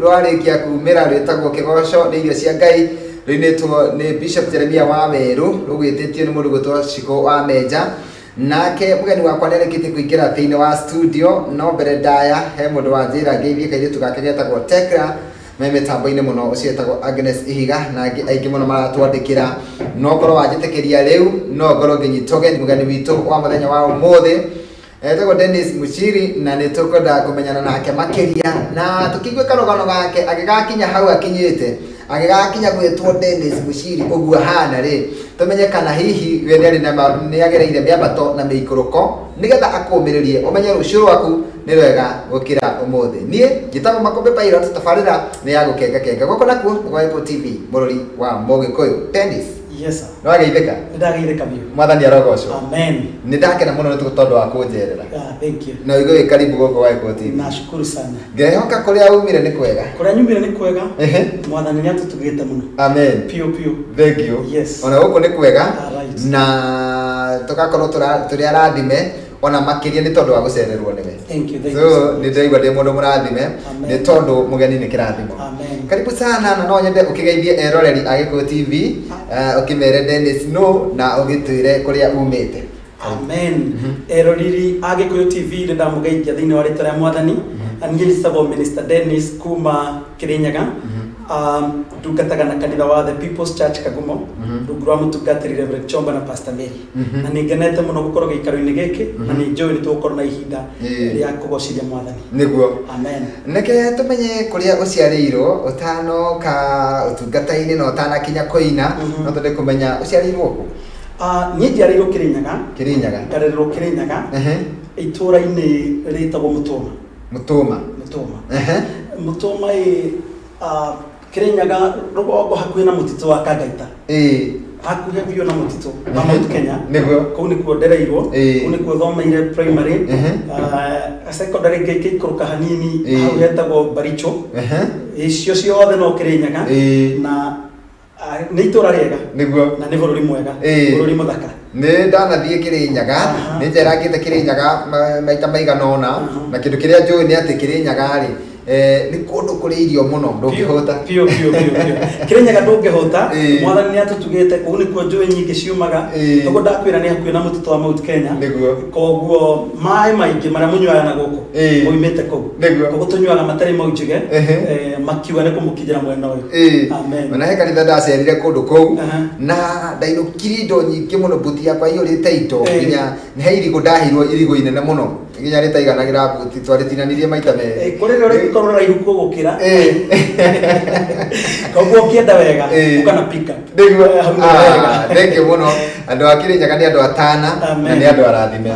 Rwarikia kumira rwetagwo kigoco ni irio cia Ngai rwinitwo ni Bishop Jeremiah Waweru rugwititio ni mundu gwitwo Shiko wa Meja nake mugeni wakwa nerekete kuingira thiini wa studio no mbere ndaya he mundu wa njira ngeithie kairitu gake getagwo Tekra me mitambo-ini muno ucietagwo Agnes Ihiga na aingi muno maratwandikira no ngoro wanjitikiria riu no ngoro nginyitoge ni mugeni witu wa muthenya wa umuthi Etagwo Dennis Muchiri na nitukwenda kumenyana nake makiria na tukigwe karogano gake agigakinya hau akinyite agigakinya gwitwo Dennis Muchiri uguo hana ri tumenye kana hihi we ni agereire miambato na miikuruko nigetha akumiririe umenye rucio rwaku ni rwega gukira umuthi nie gitabo makombe pilot tafarira ni ya gukenga goko nakuo kwa Apple TV murori wa Mugikuyu Dennis. Yes sir. No ageitheka? Ndageitheka biu. Mwathani arogocwo. Amen. Nindakena muno ni tondu wa kunjerera. Thank you. Na igwe karibu goko wa Apple TV. Nashukuru sana. Ngehoka kuria umire ni kwega. Kuria nyumire ni kwega. Mwathani ni atutugite muno. Amen. Pio. Thank you. Yes. Ona goko ni kwega. Right. Na tugakorwo turi arathime ona makiria ni tondu wa gucererwo niwe. Thank you. So ni ndaigwa ndi mundu murathime ni tondu mugeni ni kirathimo. Amen. Karibu sana na no nyende ukigeithie eroreri Agikuyu TV ukimere Dennis no na ugitwire kuria umite. Amen. Eroreri Agikuyu TV nda mugeithia thiini wa ritwa ria Mwathani angĩcagwo Minister Dennis kuma Kirinyaga ndungataga na kanitha wa The People's Church Kagumo rungu rwa mutungatĩri Reverend Chomba na Pastor Mary na nĩngenete mũno gũkorwo gĩikaro-inĩ gĩkĩ na nĩ njũĩ nĩtũgũkorwo na ihinda rĩa kũgocithia Mwathani niguo. Amen. Neke tumenye kuria uciarirwo utanoka utungata-ini na utanakinya kuina no twende kumenya uciarirwo ku niĩ njiarĩirwo Kirinyaga ngarererwo Kirinyaga itũra-inĩ rĩtagwo Mutũma Mutũma Kirinyaga rũgongo hakuhĩ na mũtitũ wa Kagaita hakuhĩ biũ na mũtitũ wa Mount Kenya kũu nĩkuo ndereirwo kũu nĩkuo thomeire primary secondary ngĩikũrũka hanini hau hetagwo Baricho icio ciothe no Kirinyaga na nĩ itũra rĩega na nĩ bũrũri mwega bũrũri mũthaka. Nĩ ndanathie Kirinyaga nĩ njerangĩte Kirinyaga maita maigana ũna na kĩndũ kĩrĩa njũĩ nĩ atĩ Kirinyaga rĩ ni kundu kuri irio muno ndungihota pio Kirinyaga ndungihota Mwathani ni atutugite kuu ni kuo njũĩ nyingĩ ciumaga togo ndakwira ni hakuhĩ na mũtitũ wa Mount Kenya koguo maĩ maingĩ marĩa mũnyuaga na gũkũ moimĩte kũu koguo tũnyuaga matarĩ mau njige makiuga nĩ kũmũkinyĩra mwena ũyũ. Amen. Ona he kanitha ndacerire kundu kũu na ndainũkirie indo nyingĩ mũno mbuti yakwa iyũrĩte indo nginya nĩ he irigo ndahirwo irigo inene mũno nginya rĩtaiganagĩra mbuti twarĩtinanirie maita merĩ kũrĩ korora iruko gukira koguo kienda wega ukana pick up niguo. Thank you muno andu a Kirinyaga ni andu atana na ni andu arathime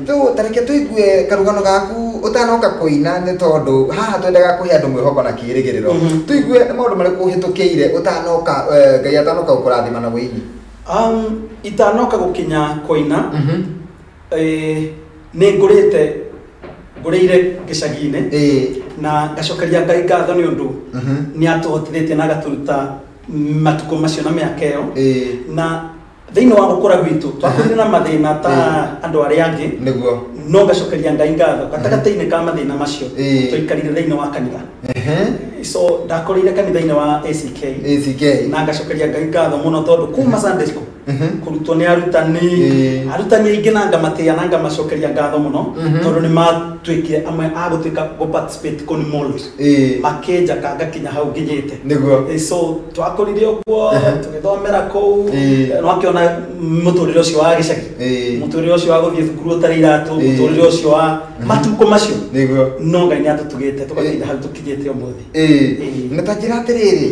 tu tareke tuigue karugano gaku utanoka kuina ni tondu haha twendaga kuhe andu mwihoko na kirigiriro tuigue ni maundu mari kuhitukiire utanoka Ngai atanoka gukurathima na wini itanoka gukinya kuina ni ngurĩire gĩcagi-inĩ na ngacokeria Ngai ngatho nĩ ũndũ nĩ atũhotithĩtie na agaturuta matukũ macio na mĩaka ĩyo na thĩinĩ wa gũkũra gwitũ twakũrire na mathĩna ta andũ arĩa angĩ no ngacokeria Ngai ngatho gatagatĩ-inĩ ka mathĩna macio tũikarire thĩinĩ wa kanitha so ndakorire kanitha-inĩ wa ACK na ngacokeria Ngai ngatho mũno tondũ kuma Sunday school kurutwo nĩ arutani aingĩ na ngamatĩa na ngamacokeria ngatho mũno tondũ nĩ matwĩkire amwe agũtuĩka participate kũu nĩ mold makĩnja ngakinya hau nginyĩte so twakorire ũguo tũgĩthomera kũu wakĩona mũtũrĩre ũcio wa gĩcagi mũtũrĩre ũcio wa gũthiĩ thukuru ũtarĩ iratũ mũtũrĩre ũcio wa matukũ macio no Ngai nĩ atũtugĩte tũgakinya hau tũkinyĩte ũmũthĩ. Na ta njĩra atĩrĩrĩ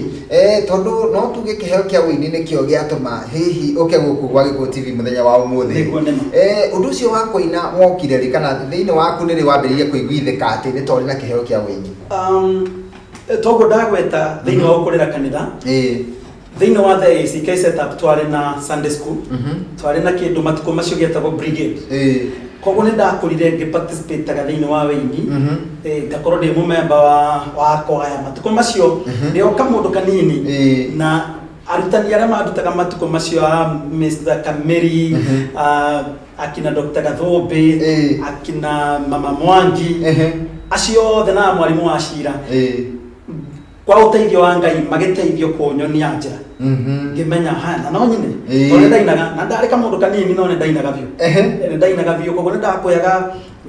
tondu no tuge kĩheo kĩa wĩini nĩkĩo gĩatũma hihi ũke gũkũ gwa Agikuyu TV mũthenya wa ũmũthĩ ũndũ ũcio wa kũina wokire rĩ kana thĩinĩ waku nĩ rĩ wambĩrĩirie kũiguithĩka atĩ nĩ tondũ na kĩheo kĩa wĩini? Toguo ndagweta thĩinĩ wa gũkũrĩra kanitha thĩinĩ wa the ACK setup twarĩ na Sunday school twarĩ na kĩndũ matukũ macio gĩetagwo brigade koguo nĩ ndakũrire ngĩparticipataga thĩinĩ wa wĩini ngakorwo ndĩ mũmemba wa kwaya matukũ macio ndĩoka mũndũ kanini na arutani arĩa mandutaga matukũ macio Mr. Kameri akina Dr. Gathombe akina Mama Mwangi acio the na mwarimu wa cira kwa uteithio wa Ngai magiteithio kunyonia njira ngimenya hana no nyine tone ndainaga na ndareka mundu kanini no ne ndainaga biu ndainaga biu koguo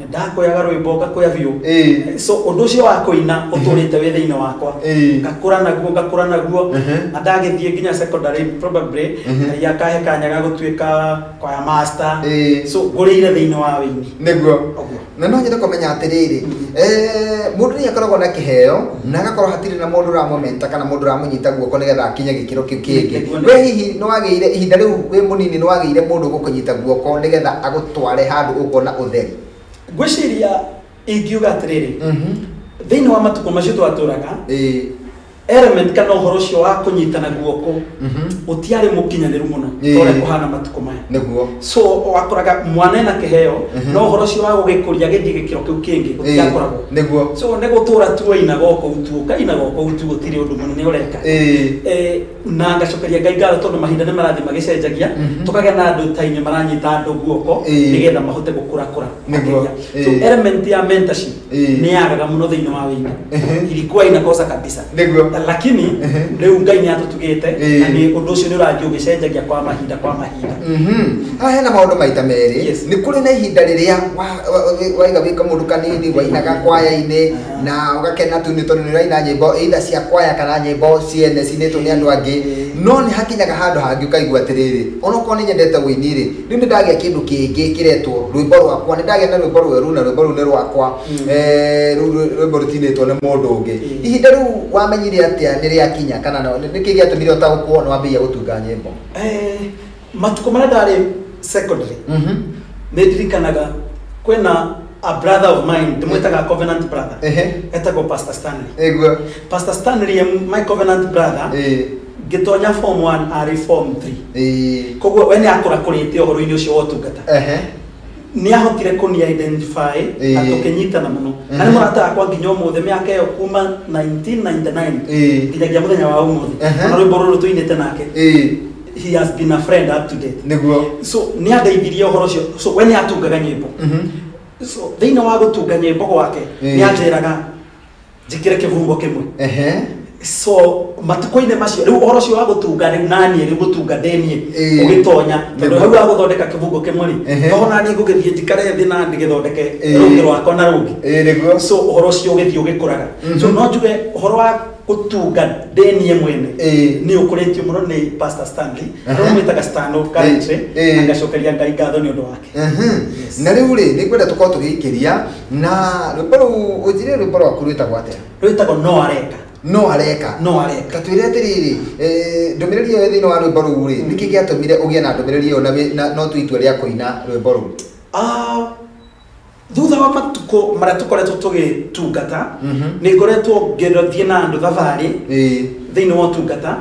ndakoyaga rwimbo ngakoya biu so undu ucio wa kuina uturite we thiini wakwa ngakura naguo na ndagithie nginya secondary probably ya kahe kanyaga gutuika kwa ya master so ngurire thiini wa wini niguo na no nyende kumenya atiriri mundu ni akoragwo na kiheo na agakorwo hatiri na mundu ramomenta kana mundu ramunyita guoko nigetha akinye gikiro kiu kingi we hihi no wageire ihinda riu we munini no wageire mundu gukunyita guoko nigetha agutware handu ukona utheri gwiciria ingiuga atiriri thiini wa matuko macio twaturaga element kana uhoro cio wa kunyitana guoko utiari mukinyaniru muno tore kuhana matuko maya niguo so wakoraga mwana na kiheo no uhoro cio wa gugikuria githie gikiro kiu kingi gutiakoragwo niguo so ne gutura tuina goko utu kaina goko utu gutiri undu munene ureka na ngacokeria Ngai ngatho tondu mahinda ni marathi magicenjagia tukagea na andu tainye maranyita andu guoko nigetha mahote gukura so element ya mentorship ni yagaga muno thiini wa wini ilikuwa inakosa kabisa lakini leo Ngai ni atutugite na ni undu ucio ni urathio gicenjagia kwa mahinda hena maundu maita meri ni kuri na ihinda riria waiga wika mundu kanini wainaga kwaya-ini na ugakena tu ni tondu ni raina nyimbo either cia kwaya kana nyimbo ciene cinetwo ni andu angi no ni hakinyaga handu hangi ukaigua atiriri onoko ni nyendete wini ri riu ni ndagia kindu kingi kiretwo rwimbo rwakwa ni ndagia na rwimbo rweru na rwimbo ni rwakwa rwimbo rutinetwo ni mundu ungi ihinda riu wamenyire atia ni ria kinya kana ni kigiatumire utagukwo no wambia gutunga nyimbo matuko maria ndari secondary ndirikanaga kwena a brother of mine ndimwitaga covenant brother etagwo Pastor Stanley Pastor Stanley my covenant brother gitonya form 1 ari form 3 koguo we ni akora kurite uhoro-ini ucio wotungata ni ahotire kuni identify atukenyitana muno na ni murata akwa nginya umuthe miaka iyo kuma 1999 nginyagia muthenya wa umuthi na rwimbo ruru tuinite nake he has been a friend up to date niguo so ni andeithirie uhoro ucio so we ni atungaga nyimbo so thiini wa gutunga nyimbo gwake ni anjiraga njikire kivungo kimwe so matuko-ini macio riu uhoro ucio wa gutunga riu nani riu gutunga ndenie ugitonya tondu hau wa guthondeka kivungo kimwe ri tona ni ngugithie njikare thi na ndigithondeke rungi rwakwa na rungi so uhoro ucio ugithie ugikuraga so no njuge uhoro wa gutunga ndenie mwene ni ukuritio muno ni Pastor Stanley no mwitaga Stano currently na ngacokeria Ngai ngatho ni undu wake na riu ri ni kwenda tukorwo tugikiria na rwimbo ruu ujire rwimbo rwaku rwitagwo atia rwitagwo no areka katwire atiriri ndumiriri iyo thiini wa rwimbo ruu ri niki giatumire ugie na ndumiriri iyo na no tuitua ria kuina rwimbo ruu thutha wa matuko maria tukoretwo tugitungata ni ngoretwo ngithie na andu thavari thiini wa tungata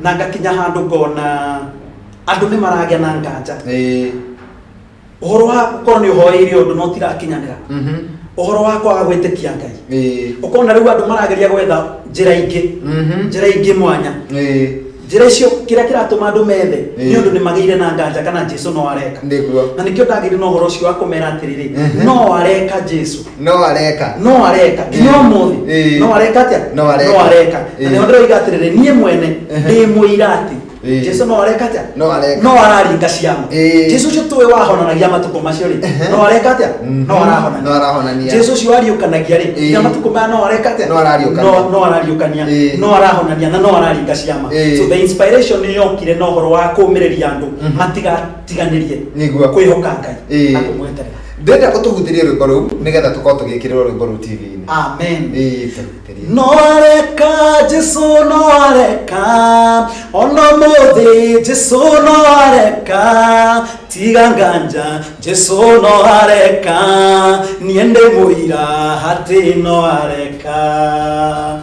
na ngakinya handu ngona andu ni maragia na nganja uhoro wa korwo ni uhoeire undu no tirakinyanira uhoro wa kwaga gwitikia Ngai ukona riu andu marageria gwetha njira ingi mwanya njira icio kiria kiratuma andu methe ni undu ni magire na nganja kana Jesu no areka na nikio ndagire no uhoro ucio wa kumera atiriri no areka Jesu no areka nginya umuthi no areka atia no areka na ni ndiro iga atiriri nie mwene ndi muirati Jesu no areka atia no araringa ciama Jesu ucio tuwe wahonanagia matuko macio ri no areka atia no arahonania Jesu ucio ariukanagia ri ya matuko maya no areka atia no arariukania no arahonania na no araringa ciama so the inspiration ni yokire no horo wa kumiriria andu matigatiganirie kwihoka Ngai na kumweterera ndenda utuhuthirie rwimbo ruu nigetha tukorwo tugikirira rwimbo ruu TV-ini amen no areka Jesu no areka ono muthi Jesu no areka tiga nganja Jesu no areka niende muira hati no areka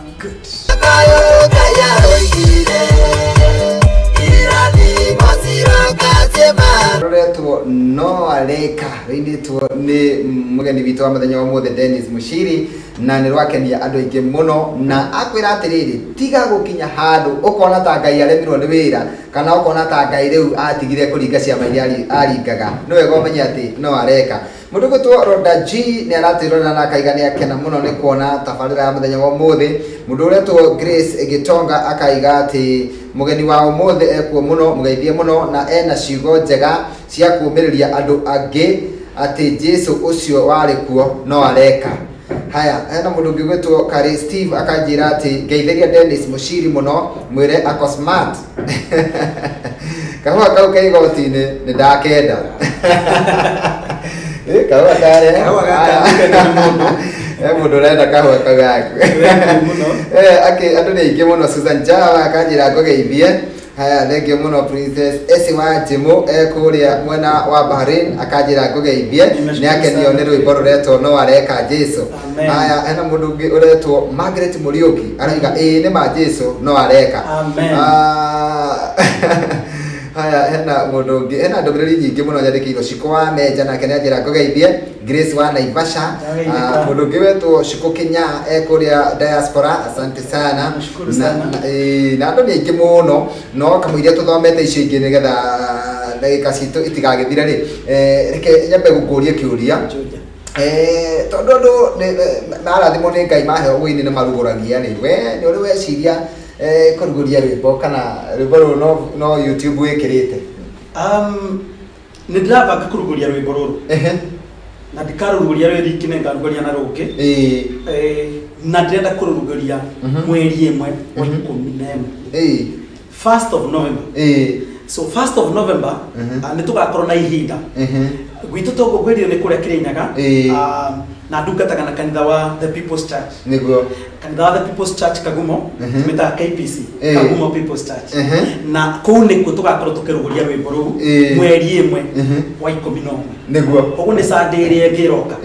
roretwo no areka rinditwo ni mugeni witu witũ wa mũthenya wa ũmũthĩ Dennis Mushiri na nĩ rwakenia andũ aingĩ mũno na akwĩra atĩrĩrĩ tiga gũkinya handũ ũkona ta Ngai aremirwo nĩ wĩra kana ũkona ta Ngai rĩu atigire kũringa ciama iria aringaga nĩ wega ũmenye atĩ no areka mũndũ gwĩtwo Roda G nĩ aratĩrwo na akaiga nĩ akena mũno nĩ kuona tabarĩra ya mũthenya wa ũmũthĩ mũndũ ũretwo Grace Gitonga akaiga atĩ mũgeni wa ũmũthĩ ekuo mũno mũgeithie mũno na ena ciugo njega cia kuumĩrĩria andũ angĩ atĩ Jesu ũcio warĩ kuo no areka haya hena mũndũ ũngĩ gwĩtwo Kari Steve akanjĩra atĩ ngeithĩria Dennis Mushiri mũno mwĩre ako smart kahũa kau ke igoti-inĩ nĩ ndakenda kahũa kare mũndũ ũrenda kahũa kau gaku andũ nĩ aingĩ mũno Susan Jawa akanjĩra ngũgeithie haya thengio mũno Princess Esi wa Jimo kũrĩa mwena wa Bahrain akanjĩra ngũgeithie nĩ akenio nĩ rwĩmbo rũretwo no areka Jesu haya hena mũndũ ũngĩ ũretwo Margaret Muriuki arauga ĩĩ nĩ ma Jesu no areka haya hena mũndũ ũngĩ hena ndũmĩrĩri nyingĩ mũno nyandĩkĩirwo Ciko wa Menja nake nĩ anjĩra ngũgeithie Grace wa Naivasha mũndũ ũngĩ wetwo Ciko Kinya kũrĩa diaspora asante sana na andũ nĩ aingĩ mũno no kamũiria tũthomete icio ingĩ nĩgetha ndagĩka citũ itigagĩthira rĩ reke nyambe gũkũria kĩũria tondũ andũ marathimwo nĩ Ngai maheo ũgĩini nĩ marugũragia rĩ we nĩ ũrĩ weciria kũrugũria rwĩmbo kana rwĩmbo rũrũ no YouTube wĩkĩrĩte nĩ ndĩrabanga kũrugũria rwĩmbo rũrũ na ndikarugũria rwĩrĩ ikine ngarugũria na rũngĩ na ndĩrenda kũrugũria mweri ĩmwe wa 11 1st of November so 1st of November nĩ tũgakorwo na ihinda gwitũ tũngũngũĩrio nĩ kũrĩa Kĩrĩnyaga na ndungataga na kanitha wa The People's Church niguo kanitha wa The People's Church Kagumo tumetaga KPC Kagumo People's Church na kũu nĩkuo tũgakorwo tũkĩrugũria rwĩmbo rũu mweri ĩmwe wa 11 niguo koguo nĩ Sunday ĩrĩa ĩngĩ ĩroka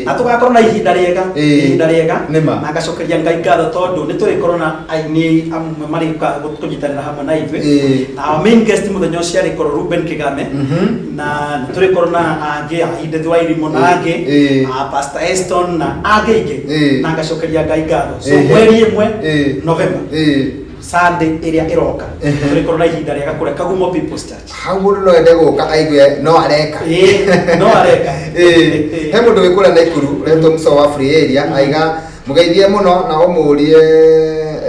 na tũgakorwo na ihinda rĩega na ngacokeria Ngai ngatho tondũ nĩ tũrĩkorwo na aini amwe marĩũka kũnyitanĩra hamwe na ithuĩ na main guest mũthenya ũcio arĩkorwo Ruben Kigame na nĩ tũrĩkorwo na angĩ Ainde Wairimu na angĩ Pastor Eston na angĩ ingĩ na ngacokeria Ngai ngatho so mweri ĩmwe November Sunday ĩrĩa ĩroka tũrĩkorwo na ihinda rĩega kũrĩa Kagumo People's Church hau mũndũ no ende gũka aigue no areka no areka he mũndũ wĩ kũrĩa Naikuru ũretwo Muso wa Free Area aiga mũgeithie mũno na ũmũrie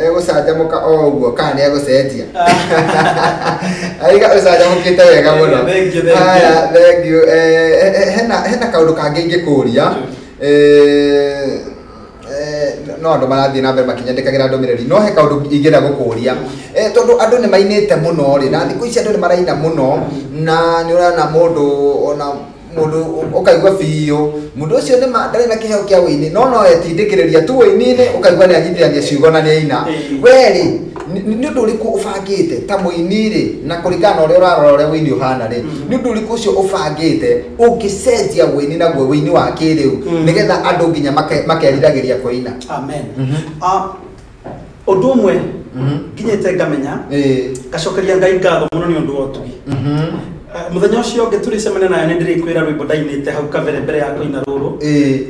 egũcanjamũka o ũguo kana nĩ egũcenjia aiga ũcanjamũkĩte wega mũno haya thank you hena kaũndũ kangĩ ingĩkũria no andũ marathiĩ na mbere makinyandĩkagĩra ndũmĩrĩri no he kaũndũ ingĩenda gũkũria tondũ andũ nĩ mainĩte mũno rĩ na thikũ ici andũ nĩ maraina mũno na nĩ ũrona mũndũ ona mũndũ ũkaigua biũ mũndũ ũcio nĩ ndarĩ na kĩheo kĩa wĩini no etindĩkĩrĩria tu wĩini-inĩ ũkaigua nĩ anyitithania ciugo na nĩ aina we rĩ nĩ ũndũ ũrĩkũ ũbangĩte ta mũini rĩ na kũringana na ũrĩa ũrarora ũrĩa wĩini ũhana rĩ nĩ ũndũ ũrĩkũ ũcio ũbangĩte ũngĩcenjia wĩini naguo wĩini wa kĩrĩu nĩgetha andũ nginya makeriragĩria kũina amen ũndũ ũmwe nginyĩte ngamenya ngacokeria Ngai ngatho mũno nĩ ũndũ wa ũtugi mũthenya ũcio ũngĩ tũrĩcemania nayo nĩ ndĩrĩkwĩra rwĩmbo ndainĩte hau kabere mbere ya kũina rũrũ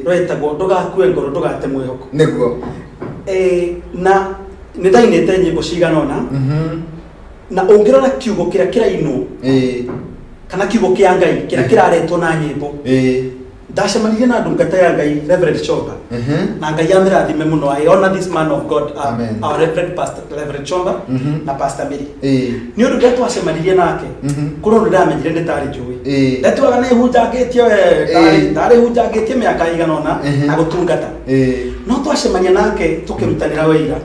rwetagwo ndũgakue ngoro ndũgate mwĩhoko nĩguo na nĩ ndainĩte nyĩmbo cigana ũna na ũngĩrora kiugo kĩrĩa kĩrainwo kana kiugo kĩa Ngai kĩrĩa kĩraretwo na nyĩmbo ndacemanirie na ndungata ya Ngai Reverend Chomba na Ngai amĩrathime mũno I honor this man of God our Reverend Pastor Reverend Chomba na Pastor Mary nĩ ũndũ rĩrĩa twacemanirie nake kũrĩ ũndũ ndamenyire ndĩtarĩ njũĩ ndetwaga nĩ hunjangĩtio ndarĩ hunjangĩtie mĩaka igana ũna na gũtungata no twacemania nake tũkĩrutanĩra wĩra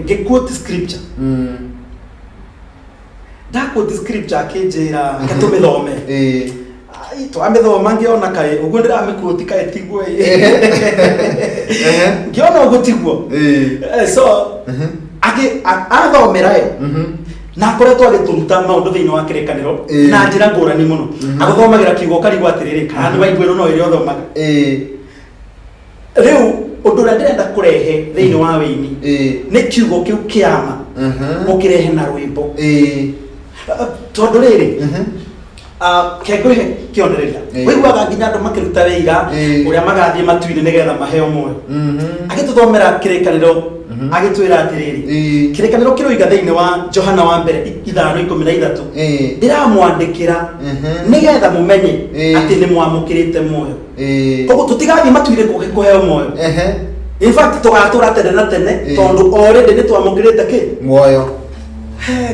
ngĩquote scripture ndaquote scripture akĩnjĩra tũmĩthome twamĩthoma ngĩona kaĩ ũguo ndĩramĩquote kaĩ tiguo ngĩona ũguo tiguo so athomera na akoretwo agĩtũruta maũndũ thĩinĩ wa kĩrĩkanĩro na njĩra ngũrani mũno agũthomagĩra kiugo karigwo atĩrĩrĩ kana nĩ waigua ĩno no ĩrĩa ũthomaga rĩu ũndũ ũrĩa ndĩrenda kũrehe thĩinĩ wa wĩini nĩ kiugo kĩu kĩama ũkĩrehe na rwĩmbo tondũ rĩrĩ Kengo kionereria wiguaga nginya andu makiruta wĩra uria magathie matu-ini nigetha maheo moyo agituthomera kĩrĩkanĩro agitwira atiriri kĩrĩkanĩro kĩroiga thĩinĩ wa Johana wa mbere 5:13 ndiramwandĩkĩra nigetha mumenye atĩ nĩ mwamũkĩrĩte muoyo koguo tutigathie matu-ini kũheo muoyo in fact tugatura tene na tene tondu already nĩ twamũkĩrĩte kĩ muoyo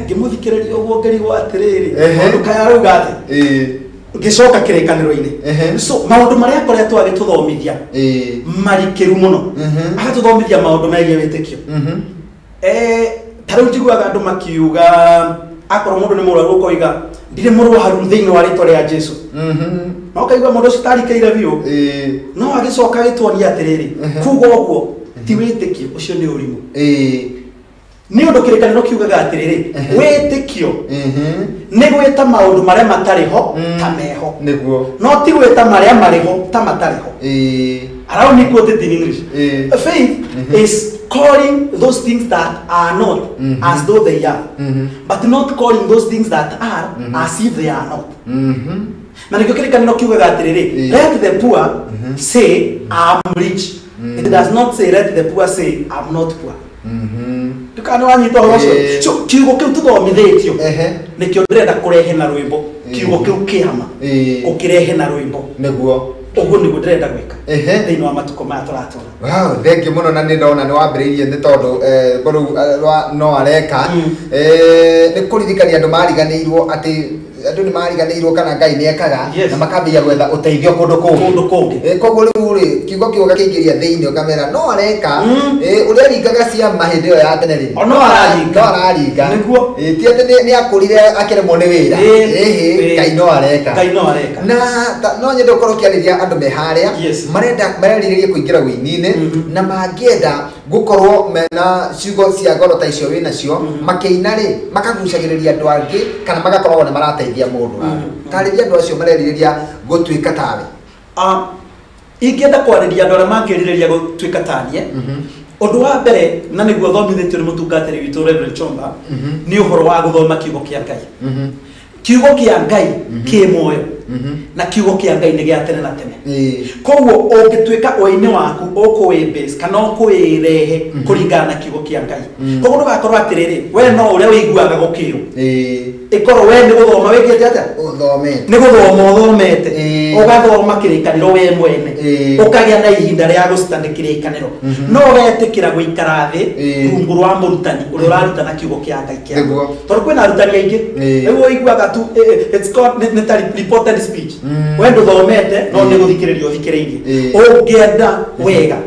ngimuthikĩrĩria ũguo ngerigwo atiriri tondu kaya rauga atĩ ngicoka kĩrĩkanĩro-inĩ so maũndũ marĩa akoretwo agĩtũthomithia marikĩru mũno agatũthomithia maũndũ megiĩ wĩtĩkio ta rĩu njiguaga andũ makiuga akorwo mũndũ nĩ mũrwaru ũkoiga ndirĩ mũrwaru thĩinĩ wa rĩtwa rĩa Jesũ na ũkaigua mũndũ ũcio tarikĩire biũ no agĩcoka agĩtuonia atĩrĩrĩ kuuga ũguo ti wĩtĩkio ũcio nĩ ũrimũ nĩ ũndũ kĩrĩkanĩro kiugaga atĩrĩrĩ wĩtĩkio nĩ gwĩta maũndũ marĩa matarĩ ho ta meho nĩguo no ti gwĩta marĩa marĩ ho ta matarĩ ho allow me quote it in English faith is calling those things that are not as though they are but not calling those things that are as if they are not na nĩkĩo kĩrĩkanĩro kiugaga atĩrĩrĩ let the poor say I'm rich it does not say let the poor say I'm not poor tukana wanyita ũhoro so kiugo kĩu tũthomithĩtio nĩkĩo ndĩrenda kũrehe na rwĩmbo kiugo kĩu kĩama ũkĩrehe na rwĩmbo nĩguo ũguo nĩguo ndĩrenda gwĩka thĩinĩ wa matukũ maya tũratũra wow thengiũ mũno na nĩ ndona nĩ wambĩrĩirie nĩ tondũ rĩu no areka nĩ kũririkania andũ mariganĩirwo atĩ andũ nĩ mariganĩirwo kana Ngai nĩ ekaga na makambĩrĩria gwetha ũteithio kũndũ kũngĩ koguo rĩu rĩ kiugo kĩu gakĩingĩria thĩinĩ ũkamera no areka ũrĩa aringaga ciama hĩndĩ ĩyo ya tene rĩ no araringa nĩguo ti atĩ nĩ akũrire akĩremwo nĩ wĩra Ngai no areka na no nyende ũkorwo ũkĩarĩria andũ me harĩa marerirĩrie kũingĩra wĩini-inĩ na mangĩenda gũkorwo mena ciugo cia ngoro ta icio wĩnacio makĩina rĩ makagucagĩrĩria andũ angĩ kana magakorwo nĩ marateithia mũndũ tarĩria andũ acio marerirĩria gũtuĩka tawe ingĩenda kwarĩria andũ arĩa mangĩrirĩria gũtuĩka taniĩ ũndũ wa mbere na nĩguo thomithĩtio nĩ mũtungatĩri witũ Reverend Chomba nĩ ũhoro wa gũthoma kiugo kĩa Ngai kiugo kĩa Ngai kĩ muoyo na kiugo kĩa Ngai nĩ gĩa tene na tene koguo ũngĩtuĩka ũini waku ũkũwĩbase kana ũkũwĩrehe kũringana na kiugo kĩa Ngai koguo ndũgakorwo atĩrĩrĩ we no ũrĩa wĩiguaga gũkĩrwo ĩkorwo we nĩ gũthoma wĩkĩte atĩa nĩ gũthoma ũthomete ũgathoma kĩrĩkanĩro we mwene ũkagĩa na ihinda rĩa gũcitandĩ kĩrĩkanĩro no ũgetĩkĩra gũikara thĩ rungu rwa mũrutani ũrĩa ũrarutana kiugo kĩa Ngai kĩaguo tondũ kwĩna arutani aingĩ rĩu ũiguaga tu it's called reported speech we ndũthomete no nĩ gũthikĩrĩria ũthikĩrĩirie ũngĩenda wega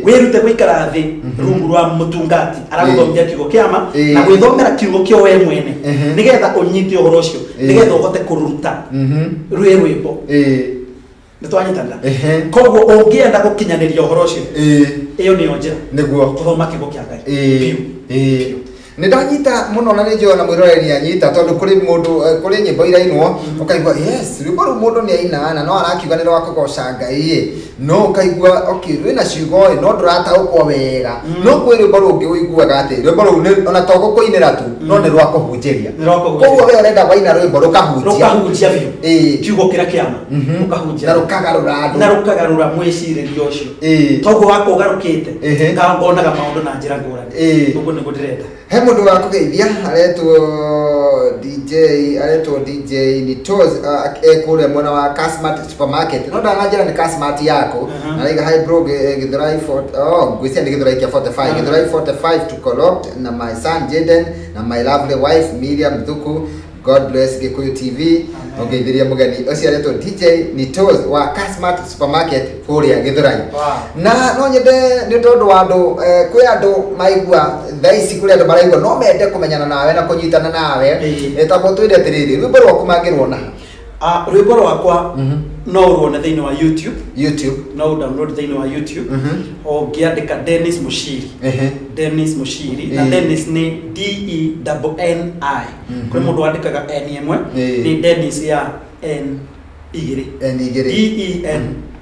wĩrute gũikara thĩ rungu rwa mũtungati aragũthomithia kiugo kĩama na gwĩthomera kiugo kĩo we mwene nĩgetha ũnyite ũhoro ũcio nĩgetha ũhote kũruta rwĩ rwĩmbo nĩ twanyitanĩra koguo ũngĩenda gũkinyanĩria ũhoro ũcio ĩyo nĩyo njĩra nĩguo gũthoma kiugo kĩa Ngai biũ nĩ ndanyita mũno na nĩ njũĩ na mwĩroreri anyita tondũ kũrĩ nyĩmbo irainwo ũkaigua yes rwĩmbo rũu mũndũ nĩ aina na no arakiuga nĩ rwa kũgoca Ngai no ũkaigua okay wĩna ciugo no ndũrataũkwo wega no kwĩ rwĩmbo rũngĩ ũiguaga atĩ rwĩmbo rũu ona to gũkũinĩra tu no nĩ rwa kũhunjĩria koguo we ũrenda waina rwĩmbo rũkahunjia kiugo kĩrĩa kĩama ũkahunjia na rũkagarũra andũ na rũkagarũra mwĩcirĩrio ũcio toguo wakwo ũgarũkĩte ngonaga maũndũ na njĩra ngũrani ũguo nĩguo ndĩrenda he mũndũ wa kũgeithia aretwo DJ Nitos kũrĩa mwena wa Casmart supermarket no ndananjĩra nĩ Casmart yako na raiga hi bro Githurai ngwĩcia nĩ Githurai kia 45 Githurai 45 to collect na my son Jaden na my lovely wife Miriam Thuku God bless Gikuyu TV ongeithiria mugeni ũcio aretwo DJ Nitos wa Casmart supermarket kũrĩa Githurai na no nyende nĩ tondũ wa andũ kwĩ andũ maigua thaa ici kũrĩ andũ maraigua no mende kũmenyana nawe na kũnyitana nawe tondũ twĩre atĩrĩrĩ rwĩmbo rwaku mangĩrwona rwĩmbo rwakwa no ũrwone thĩinĩ wa YouTube no download thĩinĩ wa YouTube ũngĩandĩka Dennis Mushiri Dennis Mushiri na Dennis nĩ D-E-N-N-I kũrĩ mũndũ wandĩkaga N ĩmwe nĩ Dennis ya N igĩrĩ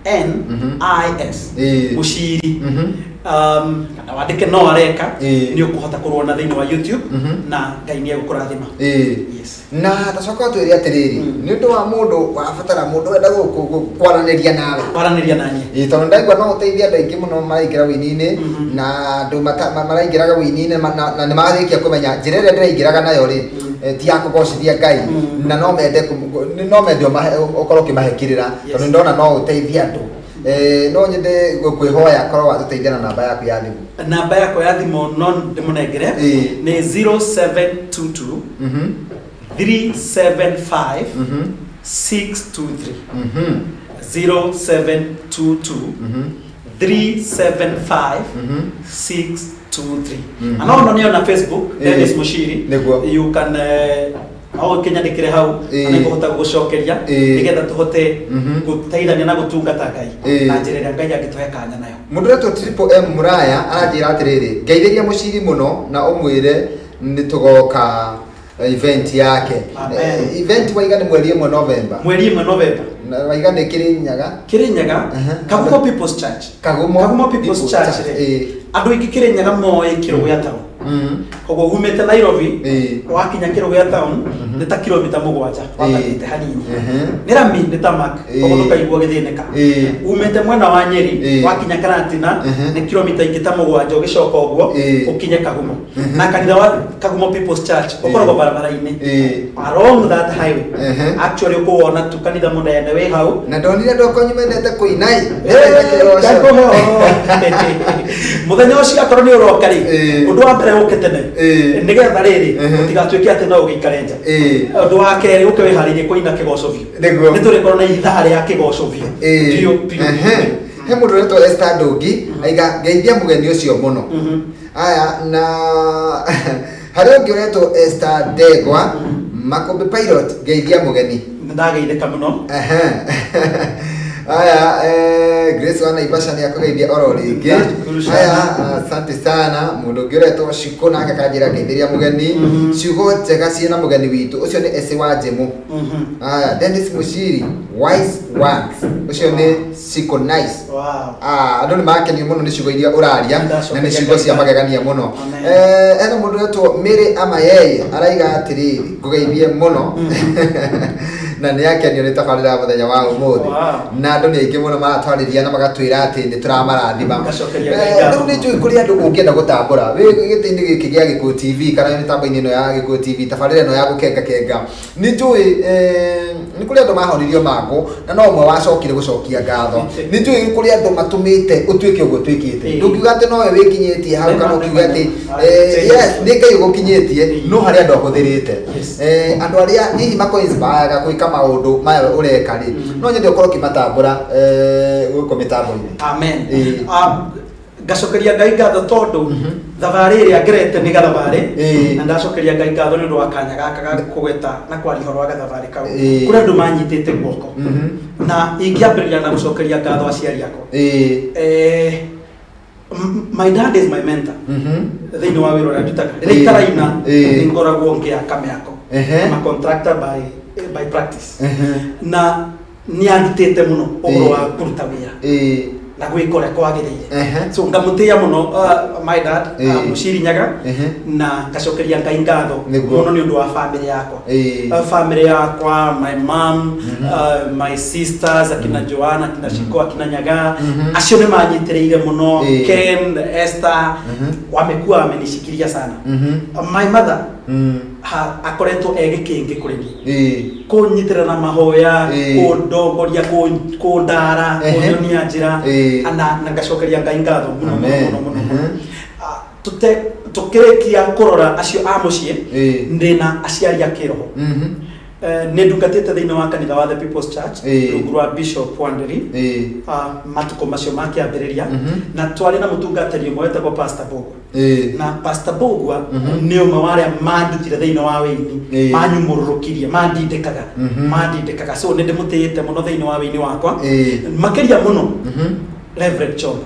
D-E-N-N-I-S Mushiri kana wandike no areka ni ukuhota kuruona thiini wa YouTube na Ngai ni egukurathima. Yes. Na tacoka twiri atiriri ni undu wa mundu wabatara mundu wenda kwaraniria nawe. Kwaraniria nani? Tondu ndaigua no uteithia andu aingi muno maraingira wini-ini na andu maraingiraga wini-ini na ni magarikia kumenya njira ĩrĩa ndĩraingĩraga nayo ri ti ya kũgocithia Ngai na no mende ukorwo ukimahekirira tondu ndona no uteithia andu. No nyende gukwihoya korwo watuteithia na namba yaku ya thimu. Namba yako ya thimu no ndimunengere ni 0722 375 623 0722 375 623. Ano no na Facebook Dennis Mushiri. You can kinyandikire hau na kuhota gucokeria nigetha tuhote guteithania na gutungata Ngai na njira ĩrĩa Ngai angĩtũhe kanya nayo. Mundu wetu Triple M Muraya aranjira atiriri ngeithiria Mushiri muno na umwire ni tugoka event yake. Event waiga ni mweri 1 November. Mweri 1 November. Na waiga ni Kirinyaga. Kagumo People's Church. Kagumo People's Church. Andu aingi Kirinyaga moe Kirugu ya town. Kogo umete Nairobi wakinya Kirugu ya town ni ta kilomita 7 watatite hanini. Nirami ni ta mak kogo ndukaigua githineka. Umete mwena wa Nyeri wakinya Karatina ni kilomita ingi ta 7 ugicoka uguo ukinye Kagumo. Na kanitha wa Kagumo People's Church ukoragwo barabara-ini along that highway. Actually ukuona tu kanitha munene we hau na ndonire ndokonyu mendete kuinai muthenya ucio akorwo ni uroka ri undu wa mbere uketene nigetha riri utigatuike ati no ugikare nja undu wa keri uke wiharirie kuina kigocovio ni turi korwo na ithaa ria kigocovio he mundu wetwo Esther Ndungi aiga ngeithia mugeni ucio muno. Aya na hari ungi wetwo Esther Ndegwa Makombe Pilot ngeithia mugeni ndageitheka muno. Aya Grace wana Ibasha ni akugeithia oro ringi. Aya asante sana mundu ngiretwo Shiko nake kanjira ngeithiria mugeni ciugo njega ciina mugeni witu ucio ni Ese wa Njemu. Aya Dennis Mushiri Wise Words ucio ni Shiko Nice. Wow. Andu ni makenio muno ni ciugo iria uraria na ni ciugo cia magegania muno. Ena mundu wetwo Mary Amayeye araiga atiriri ngugeithie muno na ni yakenio ni tabarira muthenya wa umuthi na andu ni aingi muno maratwariria na magatwira ati ni turamarathima. Riu ni njui kuri andu ungienda gutambura wi gitindi giki gia Gikuyu TV kana mitambo-ini ino ya Gikuyu TV tabarira ino ya gukenga ni njui ni kuri andu mahonirio mago na no mwe wacokire gucokia ngatho. Ni njui kuri andu matumite utuike uguo twikite ndukiuga ati no we wikinyitie hau kana ukiuga ati yes ni Ngai ugukinyitie no hari andu akuthirite andu aria hihi mako inspire gwika maundu maya ureka ri no nyende ukorwo kimatambura guko mitambo-ini. Amen. Ngacokeria Ngai ngatho tondu thabari iria ngerete ni gathabari na ndacokeria Ngai ngatho ni undu wa kanya gaka ga kugweta na kwari horo wa gathabari kau kuri andu manyitite guoko na ingiambiriria na gucokeria ngatho aciari akwa. My dad is my mentor. Thiini wa wira uria ndutaga ri itaraina ni ngoragwo ngiaka miako. I'm a contractor by practice. Na ni andutite muno uhoro wa kuruta wira na gwikora kwagiriire. So ngamutia muno my dad Mushiri Nyaga na ngacokeria Ngai ngatho muno ni undu wa family yakwa. Family yakwa, my mom, my sisters akina Joanna, akina Shiko, akina Nyaga acio ni manyitireire muno. Ken, Esther wamekuwa amenishikilia sana. My mother akoretwo egikingi kuri ni kunyitirana na mahoya kundongoria kundara kunyonia njira ana ngacokeria Ngai ngatho muno muno tukirikia kurora acio a mucii ndina aciari akiroho ne ndungatite thiini wa kanitha wa The People's Church rungu rwa Bishop Wanderi matuko macio makiambiriria na twari na mutungatari umwe wetagwo Pastor Bogwa na Pastor Bogwa ni umwe wa aria mandutire thiini wa wini manyumururukirie mandindikaga so ninde mutiyite muno thiini wa wini wakwa makiria muno Reverend Chombo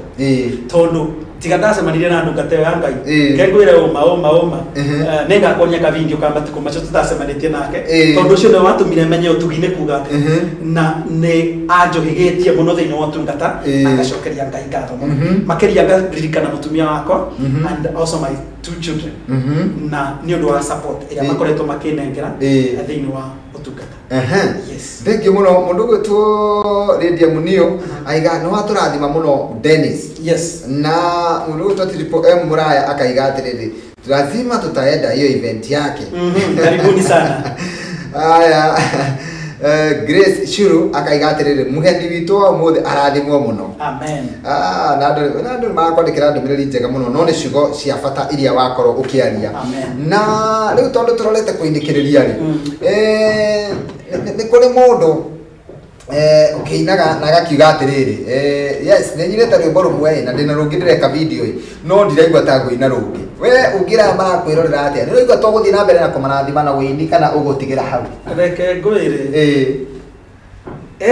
tondu tiga ndacemanire na ndungata ya Ngai kengwire uma nenga konya ka video kamba tukomacho tutacemanĩtie nake tondu cio no watumire menye utugine kuga na ne anjohigetie muno thiini wa tungata akacokeria Ngai ngatho makeria ngaririkana mutumia wakwa and also my 2 children na ni undu wa support ira makoretwo makinengera thiini wa utungata. Yes. Thank you muno mundu gwitwo Lydia Munio aiga no waturathima muno Dennis. Yes. Na mundu gwitwo Triple M Muraya akaiga atiriri lazima tutaenda hiyo event yake. Karibuni sana. Aya. Grace Shuru akaiga atiriri mugeni witu umuthi arathimwo muno. Amen. Na ndu makwandikira ndumiriri njega muno no ni ciugo cia bata iria wakorwo ukiaria. Na riu tondu turorete kuindikiriria ri ni kuri mundu ukiinaga na gakiuga atiriri yes ni nyirete rwimbo rumwe na ndina rungi ndireka video no ndiraigua ta ngwina rungi we ungira marakwirorera atia ni raigua twaguthii na mbere na kumarathima na wini kana ugutigira hau reke ngwire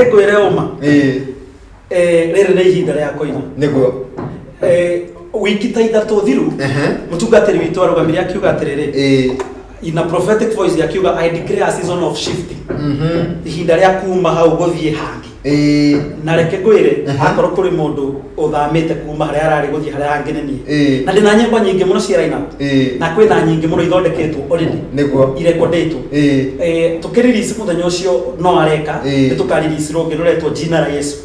ngwire uma riri ni ihinda ria koina niguo wiki ta ithatu thiru mutungatiri witu arugamirie akiuga atiriri in a prophetic voice yakiuga I declare a season of shifting ihinda ria kuma hau guthie hangi na reke ngwire akorwo kuri mundu uthamite kuma haria arari guthie haria hangi nenie na ndina nyimbo nyingi muno cia line up na kwina nyingi muno ithondeketwo already niguo irekodetwo tukiririci muthenya ucio no areka nitukaririci rungi ruretwo jina la Yesu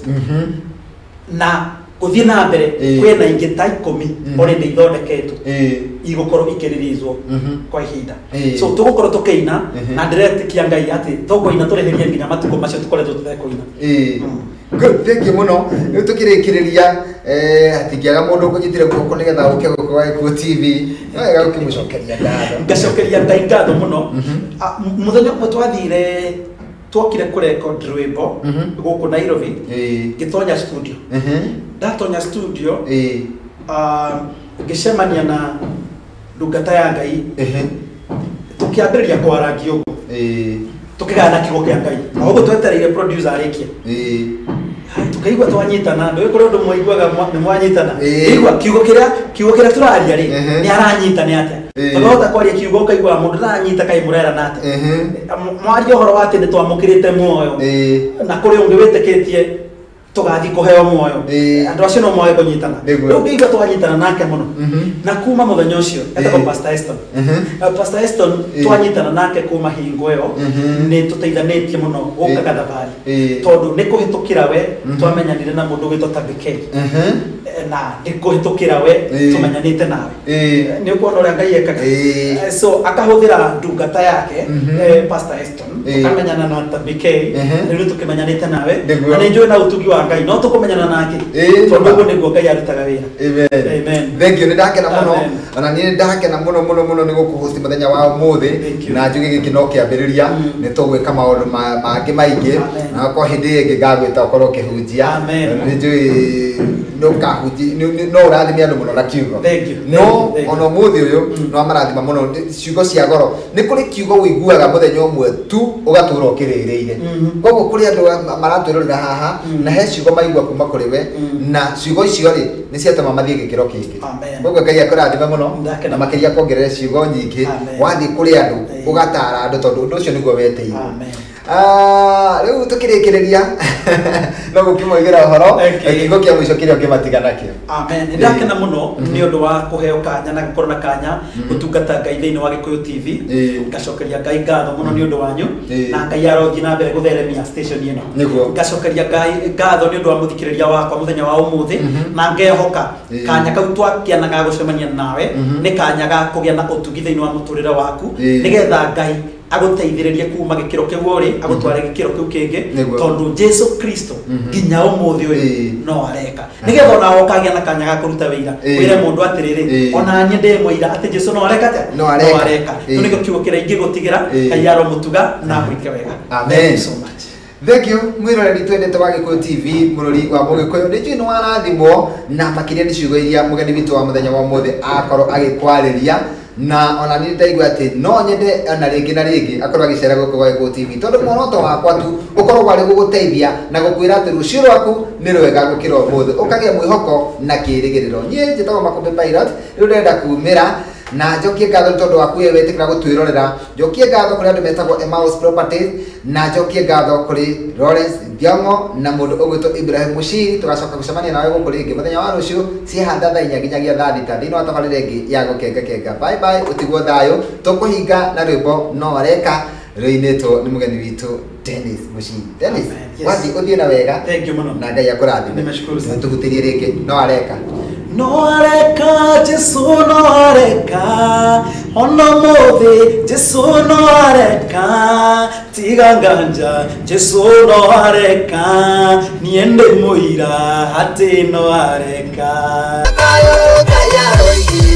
na guthie na mbere kwina ingi ta 10 already ithondeketwo igukorwo ikiririzwo kwa ihinda so tugukorwo tukiina na ndiretikia Ngai ati tukoina tureheria nginya matuko macio tukoretwo tuthekoina. Good, thank you muno. Ni tukirikiriria atikiaga mundu kunyitire guko nigetha uke kwa Equal TV wega ukimucokeria ngatho ngacokeria Ngai ngatho muno muthenya mutwathire twokire ku record rwimbo guku Nairobi gitonya studio ndatonya studio ngicemania na ndungata ya Ngai tukiambiriria kwarangia uguo tukigana kiugo kia Ngai na uguo twetereire producer arikia tukaigua twanyitana ndio kuri undu mwaiguaga ni mwanyitana igua kiugo kiria turaria ri ni aranyita ni atia tugota kwaria kiugo ukaigua mundu aranyita kai murera nate mwaria horo wati ni twamukirite muoyo na kuri ungi witikitie tugathi kuheo muoyo andu acio no mwae kunyitana riu ngiigua twanyitana nake muno na kuma muthenya ucio etagwo Pastor Eston Pastor Eston twanyitana nake kuma hingo iyo ni tuteithanitie muno gukaga thabari tondu ni kuhitukira we twamenyanire na mundu gwitwo Tabike na ni kuhitukira we tumenyanite nawe ni kuona uria Ngai ekaga so akahuthira ndungata yake Pastor Eston tukamenyana na Tabike riu tukimenyanite nawe na ni njui na utugi wa Ngai no tukumenyana nake tondu uguo niguo Ngai arutaga wira. Amen. Thank you, ndakena muno ona ni ndakena muno ni gukuhosti muthenya wa umuthi na njugi gikino kiambiriria ni tugwika maundu mangi maingi na kwa hindi ingi ngagwita ukorwo kihunjia ni njui no kahunji no urathimi andu muno na kiugo no ona umuthi uyu no amarathima muno ciugo cia goro ni kuri kiugo wiguaga muthenya umwe tu ugatura ukiririire koguo kuri andu maratwirorera haha na he ciugo maigua kuma kuri we na ciugo icio ri ni ciatuma mathie gikiro kingi koguo Ngai akurathima muno na makiria kuongerera ciugo nyingi wathi kuri andu ugatara andu tondu undu ucio niguo weteirwo riu tukirikiriria no gukimoigira horo kiugo kia mwisho kiria kimatigana kio. Amen. Ndakena muno ni undu wa kuheo kanya na gukorwo na kanya gutungata Ngai thiini wa Gikuyu TV ngacokeria Ngai ngatho muno ni undu wanyu na Ngai arothi na mbere gutheremia station ino ngacokeria Ngai ngatho ni undu wa muthikiriria wakwa muthenya wa umuthi na ngehoka kanya kau twakianaga gucemania nawe ni kanya ga kugia na utugi thiini wa muturire waku nigetha Ngai aguteithiririe kuma gikiro kiu uri agutware gikiro kiu kingi tondu Jesu Kristo nginya umuthi uyu no areka nigetha ona okagia na kanya ga kuruta wira wire mundu atiriri ona nye ndi mwira ati Jesu no areka te no areka niko kiugo kira ingi gutigira Ngai aro mutuga na gwike wega. Amen. So much. Thank you. Mwiroreri twendete wa Gikuyu TV murori wa Mugikuyu ndiji no arathimwo na makiria ni ciugo iria mugeni witu wa muthenya wa umuthi akorwo agikwariria na ona ni ndaigua ati no nyende na ringi na ringi akorwo agicera guku gwa Ego TV tondu muoroto wakwa tu ukorwo gwari guguteithia na gukwira ati rucio rwaku ni rwega gukira umuthi ukagia mwihoko na kirigiriro nie njitagwo Makombe Pilot riu ndenda kumira na njokie ngatho tondu waku we wetikira gutwirorera njokie ngatho kuri andu metagwo Emmaus Properties na njokie ngatho kuri Lawrence Thiongo na mundu ugwitwo Ibrahim Mushiri tugacoka gucemania nawe guku ringi muthenya wa rucio ciehanda thaa 4 nginyagia thaa 6 thiini wa tabarira ingi ya gukenga bye bye utigwo thayo tukuhinga na rwimbo no areka rwinitwo ni mugeni witu Dennis Mushiri. Dennis wathi uthie na wega thank you muno na ngai akurathime nimeshukuru sana tugutirie ringi no areka Jesu no areka ono mothi Jesu no areka tiga nganja Jesu no areka niende muira hati no areka ayo kaya